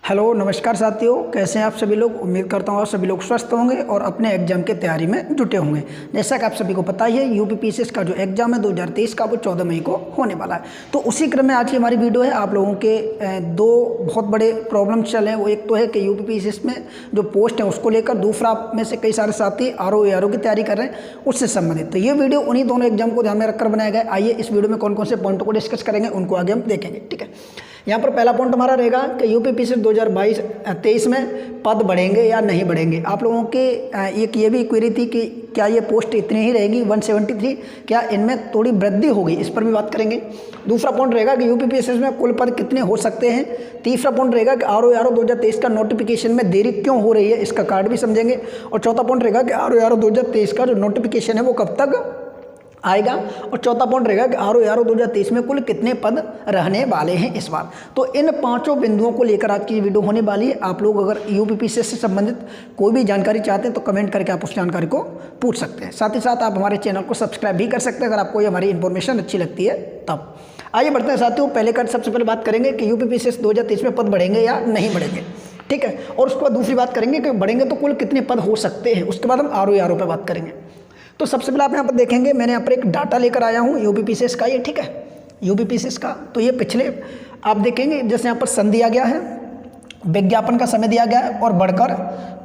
Hello नमस्कार साथियों, कैसे हैं आप सभी लोग। उम्मीद करता हूँ आप सभी लोग स्वस्थ होंगे और अपने एग्जाम की तैयारी में जुटे होंगे। जैसा कि आप सभी को पता ही है, यूपीपीसीएस का जो एग्जाम है 2023 का वो 14 मई को होने वाला है। तो उसी क्रम में आज की हमारी वीडियो है। आप लोगों के दो बहुत बड़े प्रॉब्लम चल रहे हैं। वो एक तो है कि यूपीपीसीएस में जो पोस्ट है उसको लेकर, दूसरा में से कई सारे साथी आरओ की तैयारी कर रहे हैं उससे संबंधित। तो ये वीडियो उन्हीं दोनों एग्जाम को ध्यान में रखकर बनाया गया। आइए इस वीडियो में कौन कौन से पॉइंटों को डिस्कस करेंगे उनको आगे हम देखेंगे। ठीक है, यहाँ पर पहला पॉइंट हमारा रहेगा कि यूपीपीसीएस 2022-23 में पद बढ़ेंगे या नहीं बढ़ेंगे। आप लोगों के एक ये भी क्वेरी थी कि क्या ये पोस्ट इतनी ही रहेगी 173, क्या इनमें थोड़ी वृद्धि होगी, इस पर भी बात करेंगे। दूसरा पॉइंट रहेगा कि यूपीपीसीएस में कुल पद कितने हो सकते हैं। तीसरा पॉइंट रहेगा कि आरओ 2023 का नोटिफिकेशन में देरी क्यों हो रही है, इसका कार्ड भी समझेंगे। और चौथा पॉइंट रहेगा कि आरओ 2023 का जो नोटिफिकेशन है वो कब तक आएगा। और चौथा पॉइंट रहेगा कि आरओ 2023 में कुल कितने पद रहने वाले हैं इस बार। तो इन पांचों बिंदुओं को लेकर आज की वीडियो होने वाली है। आप लोग अगर यूपीपीसीएस से संबंधित कोई भी जानकारी चाहते हैं तो कमेंट करके आप उस जानकारी को पूछ सकते हैं। साथ ही साथ आप हमारे चैनल को सब्सक्राइब भी कर सकते हैं अगर आपको ये हमारी इन्फॉर्मेशन अच्छी लगती है तब। आइए बढ़ते हैं साथियों। पहले कर सबसे पहले बात करेंगे कि यूपीपीसीएस 2023 में पद बढ़ेंगे या नहीं बढ़ेंगे। ठीक है, और उसके बाद दूसरी बात करेंगे कि बढ़ेंगे तो कुल कितने पद हो सकते हैं। उसके बाद हम आरओ पर बात करेंगे। तो सबसे पहले आप यहाँ पर देखेंगे, मैंने यहाँ पर एक डाटा लेकर आया हूँ यूपीपीसीएस का। ये ठीक है, यूपीपीसीएस का। तो ये पिछले आप देखेंगे जैसे यहाँ पर सन दिया गया है, विज्ञापन का समय दिया गया है और बढ़कर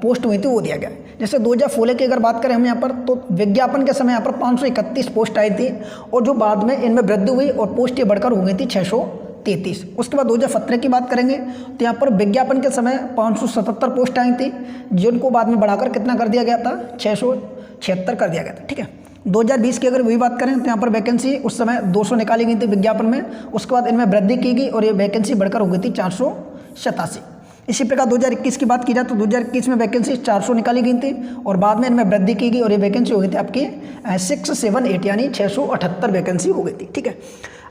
पोस्ट हुई थी वो दिया गया है। जैसे 2016 की अगर बात करें हम यहाँ पर, तो विज्ञापन के समय यहाँ पर 531 पोस्ट आई थी और जो बाद में इनमें वृद्धि हुई और पोस्ट ये बढ़कर हो गई थी 633। उसके बाद 2017 की बात करेंगे तो यहाँ पर विज्ञापन के समय 577 पोस्ट आई थी, जिनको बाद में बढ़ाकर कितना कर दिया गया था, 676 कर दिया गया था। ठीक है, 2020 की अगर वही बात करें तो यहाँ पर वैकेंसी उस समय 200 निकाली गई थी विज्ञापन में। उसके बाद इनमें वृद्धि की गई और ये वैकेंसी बढ़कर हो गई थी 487। इसी प्रकार 2021 की बात की जाए तो 2021 में वैकेंसी 400 निकाली गई थी और बाद में इनमें वृद्धि की गई और ये वैकेंसी हो गई थी आपकी 678 यानी 678 वैकेंसी हो गई थी। ठीक है,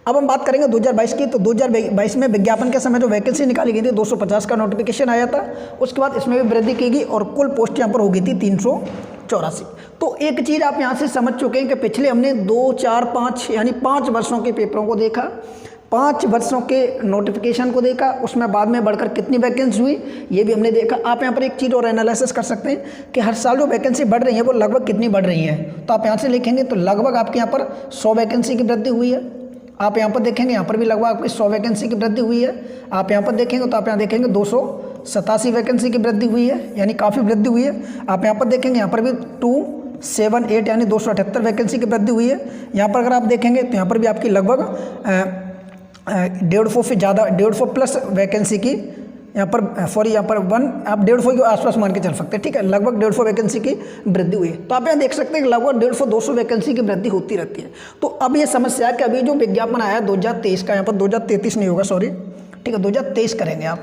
अब हम बात करेंगे 2022 की। तो 2022 में विज्ञापन के समय जो वैकेंसी निकाली गई थी 250 का नोटिफिकेशन आया था। उसके बाद इसमें भी वृद्धि की गई और कुल पोस्ट यहाँ पर हो गई थी 384। तो एक चीज़ आप यहाँ से समझ चुके हैं कि पिछले हमने 2, 4, 5 यानी 5 वर्षों के पेपरों को देखा, 5 वर्षों के नोटिफिकेशन को देखा, उसमें बाद में बढ़कर कितनी वैकेंसी हुई ये भी हमने देखा। आप यहाँ पर एक चीज़ और एनालिसिस कर सकते हैं कि हर साल जो वैकेंसी बढ़ रही है वो लगभग कितनी बढ़ रही है। तो आप यहाँ से लिखेंगे तो लगभग आपके यहाँ पर 100 वैकेंसी की वृद्धि हुई है। आप यहाँ पर देखेंगे यहाँ पर भी लगभग आपकी 100 वैकेंसी की वृद्धि हुई है। आप यहाँ पर देखेंगे तो आप यहाँ देखेंगे 287 वैकेंसी की वृद्धि हुई है, यानी काफ़ी वृद्धि हुई है। आप यहाँ पर देखेंगे यहाँ पर भी 278 यानी 278 वैकेंसी की वृद्धि हुई है। यहाँ पर अगर आप देखेंगे तो यहाँ पर भी आपकी लगभग 150 से ज़्यादा 150 प्लस वैकेंसी की यहाँ पर यहाँ पर 150 के आसपास मान के चल सकते हैं। ठीक है, लगभग 150 वैकेंसी की वृद्धि हुई है। तो आप यहाँ देख सकते हैं कि लगभग 150-200 वैकेंसी की वृद्धि होती रहती है। तो अब ये समस्या है कि अभी जो विज्ञापन आया 2023 का, यहाँ पर 2033 नहीं होगा, सॉरी। ठीक है, 2023 करेंगे आप,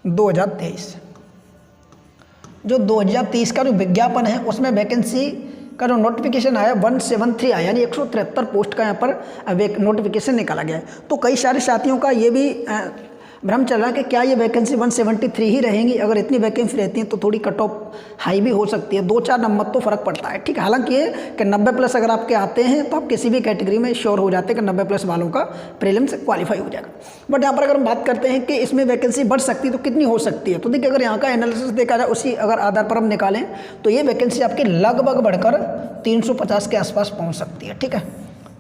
2023 जो 2023 का जो विज्ञापन है उसमें वैकेंसी का जो नोटिफिकेशन आया 173 आया, यानी 173 पोस्ट का यहाँ पर नोटिफिकेशन निकाला गया है। तो कई सारे साथियों का ये भी भ्रम चल रहा है कि क्या ये वैकेंसी 173 ही रहेंगी। अगर इतनी वैकेंसी रहती है तो थोड़ी कट ऑफ हाई भी हो सकती है, 2-4 नंबर तो फ़र्क पड़ता है। ठीक है, हालांकि ये कि 90 प्लस अगर आपके आते हैं तो आप किसी भी कैटेगरी में श्योर हो जाते हैं कि 90 प्लस वालों का प्रीलिम्स क्वालिफाई हो जाएगा। बट यहाँ पर अगर हम बात करते हैं कि इसमें वैकेंसी बढ़ सकती है तो कितनी हो सकती है, तो देखिए अगर यहाँ का एनालिसिस देखा जाए उसी अगर आधार पर हम निकालें तो ये वैकेंसी आपकी लगभग बढ़कर 350 के आसपास पहुँच सकती है। ठीक है,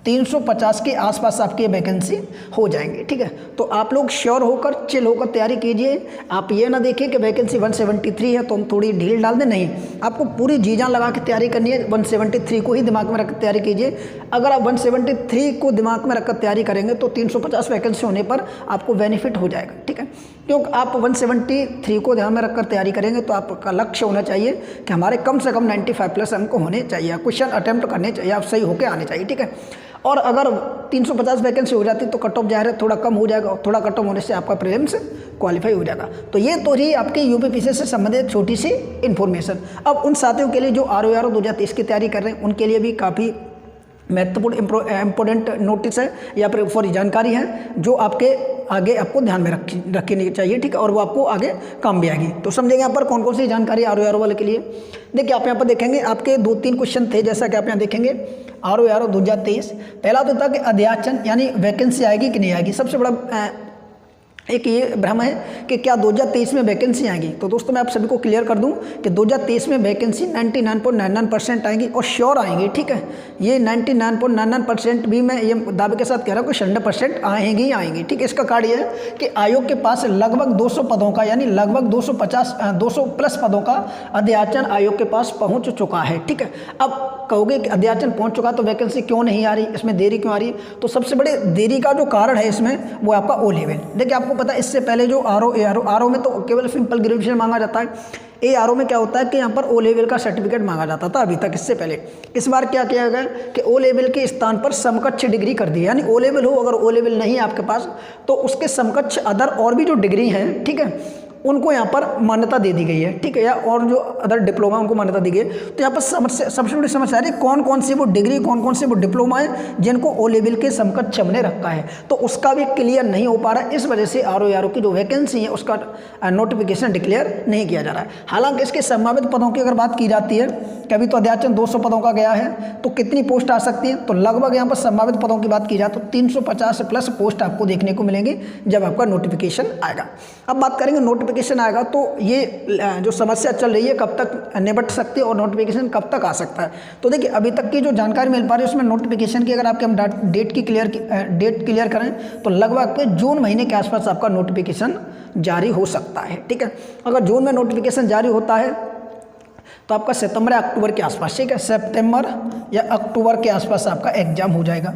350 के आसपास आपकी वैकेंसी हो जाएंगी। ठीक है, तो आप लोग श्योर होकर चिल होकर तैयारी कीजिए। आप ये ना देखिए कि वैकेंसी 173 है तो हम थोड़ी ढील डाल दें, नहीं, आपको पूरी जी जान लगा के तैयारी करनी है। 173 को ही दिमाग में रखकर तैयारी कीजिए। अगर आप 173 को दिमाग में रखकर तैयारी करेंगे तो 350 वैकेंसी होने पर आपको बेनिफिट हो जाएगा। ठीक है, क्योंकि आप 173 को ध्यान में रखकर तैयारी करेंगे तो आपका लक्ष्य होना चाहिए कि हमारे कम से कम 95 प्लस अंक होने चाहिए, क्वेश्चन अटैम्प्ट करने चाहिए, आप सही होकर आने चाहिए। ठीक है, और अगर 350 वैकेंसी हो जाती तो कट ऑफ जाहिर है थोड़ा कम हो जाएगा, थोड़ा कट ऑफ होने से आपका प्रीलिम्स क्वालिफाई हो जाएगा। तो ये तो रही आपके यूपीपीसीएस से संबंधित छोटी सी इन्फॉर्मेशन। अब उन साथियों के लिए जो आरओ 2023 की तैयारी कर रहे हैं उनके लिए भी काफ़ी महत्वपूर्ण इंपॉर्टेंट नोटिस है या फिर फॉर जानकारी है जो आपके आगे आपको ध्यान में रखनी चाहिए। ठीक है, और वो आपको आगे काम भी आएगी। तो समझेंगे यहाँ पर कौन कौन सी जानकारी आरओ वाले के लिए। देखिए आप यहाँ पर देखेंगे आपके 2-3 क्वेश्चन थे, जैसा कि आप यहाँ देखेंगे आरओ 2023। पहला तो था कि अध्याचन यानी वैकेंसी आएगी कि नहीं आएगी। सबसे बड़ा एक ये भ्रम है कि क्या 2023 में वैकेंसी आएगी। तो दोस्तों मैं आप सभी को क्लियर कर दूं कि 2023 में वैकेंसी 99.99% आएंगी और श्योर आएंगी, ठीक है। ये 99.99% भी मैं ये दावे के साथ कह रहा हूँ कि 100% आएंगी ही आएंगी, ठीक है। इसका कारण ये है कि आयोग के पास लगभग 200 पदों का, यानी लगभग 200 प्लस पदों का अध्याचन आयोग के पास पहुँच चुका है, ठीक है। अब कहोगे कि अध्याचन पहुँच चुका तो वैकेंसी क्यों नहीं आ रही, इसमें देरी क्यों आ रही है। तो सबसे बड़े देरी का जो कारण है इसमें वो आपका ओ लेवल। देखिए आपको पता है इससे पहले जो आर ओ में तो केवल सिंपल ग्रेजुएशन मांगा जाता है। ARO में क्या होता है कि यहाँ पर ओ लेवल का सर्टिफिकेट मांगा जाता था अभी तक, इससे पहले। इस बार क्या किया गया कि ओ लेवल के स्थान पर समकक्ष डिग्री कर दी, यानी ओ लेवल हो, अगर ओ लेवल नहीं है आपके पास तो उसके समकक्ष अदर और भी जो डिग्री हैं, ठीक है, उनको यहाँ पर मान्यता दे दी गई है, ठीक है, या और जो अदर डिप्लोमा उनको मान्यता दी गई है। तो यहाँ पर सबसे बड़ी समस्या है कौन कौन सी वो डिग्री, कौन कौन से वो डिप्लोमा है जिनको ओ लेवल के समकक्ष हमने रखा है, तो उसका भी क्लियर नहीं हो पा रहा है। इस वजह से RO की जो वैकेंसी है उसका नोटिफिकेशन डिक्लेयर नहीं किया जा रहा है। हालांकि इसके संभावित पदों की अगर बात की जाती है कि अभी तो अध्याचन 200 पदों का गया है, तो कितनी पोस्ट आ सकती है, तो लगभग यहाँ पर संभावित पदों की बात की जाए तो 350 प्लस पोस्ट आपको देखने को मिलेंगी जब आपका नोटिफिकेशन आएगा। अब बात करेंगे नोटिफिकेशन आएगा तो ये जो समस्या चल रही है कब तक निपट सकती है और नोटिफिकेशन कब तक आ सकता है। तो देखिए अभी तक की जो जानकारी मिल पा रही है उसमें नोटिफिकेशन की अगर आपके हम डेट क्लियर करें तो लगभग जून महीने के आसपास आपका नोटिफिकेशन जारी हो सकता है, ठीक है। अगर जून में नोटिफिकेशन जारी होता है तो आपका सितंबर या अक्टूबर के आसपास, ठीक है, सितंबर या अक्टूबर के आसपास आपका एग्जाम हो जाएगा,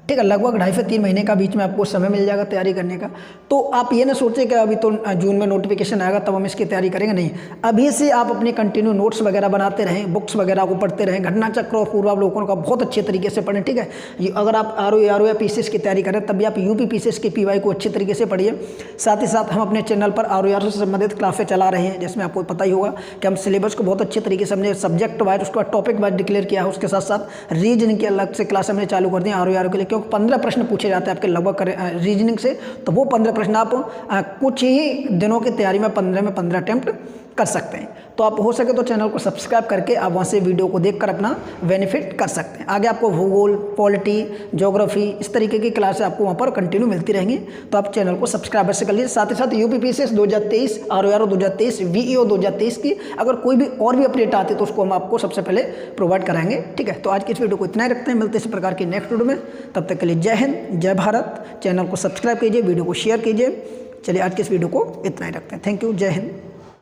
ठीक है। लगभग 2.5 से 3 महीने का बीच में आपको समय मिल जाएगा तैयारी करने का। तो आप ये ना सोचें कि अभी तो जून में नोटिफिकेशन आएगा तब हम इसकी तैयारी करेंगे, नहीं। अभी से आप अपने कंटिन्यू नोट्स वगैरह बनाते रहें, बुक्स वगैरह को पढ़ते रहें, घटना चक्र और पूर्वावलोकन का बहुत अच्छे तरीके से पढ़ें, ठीक है। ये अगर आप RO या PCS की तैयारी करें तब भी आप UP PCS के PY को अच्छे तरीके से पढ़िए। साथ ही साथ हम अपने चैनल पर RO से संबंधित क्लासें चला रहे हैं, जिसमें आपको पता ही होगा कि हम सिलेबस को बहुत अच्छे तरीके से हमने सब्जेक्ट वाइज उसका टॉपिक वाइज डिक्लेयर किया है। उसके साथ साथ रीजनिंग की अलग से क्लास हमने चालू कर दी RO के लिए, क्योंकि 15 प्रश्न पूछे जाते हैं आपके लगभग रीजनिंग से। तो वो 15 प्रश्न आप कुछ ही दिनों की तैयारी में 15 अटेम्प्ट कर सकते हैं। तो आप हो सके तो चैनल को सब्सक्राइब करके आप वहाँ से वीडियो को देखकर अपना बेनिफिट कर सकते हैं। आगे आपको भूगोल, पॉलिटी, ज्योग्राफी, इस तरीके की क्लासें आपको वहाँ पर कंटिन्यू मिलती रहेंगी। तो आप चैनल को सब्सक्राइब से कर लीजिए। साथ ही साथ UP PCS 2023, RO 2023, VEO 2023 की अगर कोई भी और भी अपडेट आती है तो उसको हम आपको सबसे पहले प्रोवाइड कराएंगे, ठीक है। तो आज की इस वीडियो को इतना ही रखते हैं, मिलते हैं इस प्रकार की नेक्स्ट वीडियो में। तब तक के लिए जय हिंद, जय भारत। चैनल को सब्सक्राइब कीजिए, वीडियो को शेयर कीजिए। चलिए आज के इस वीडियो को इतना ही रखते हैं। थैंक यू, जय हिंद।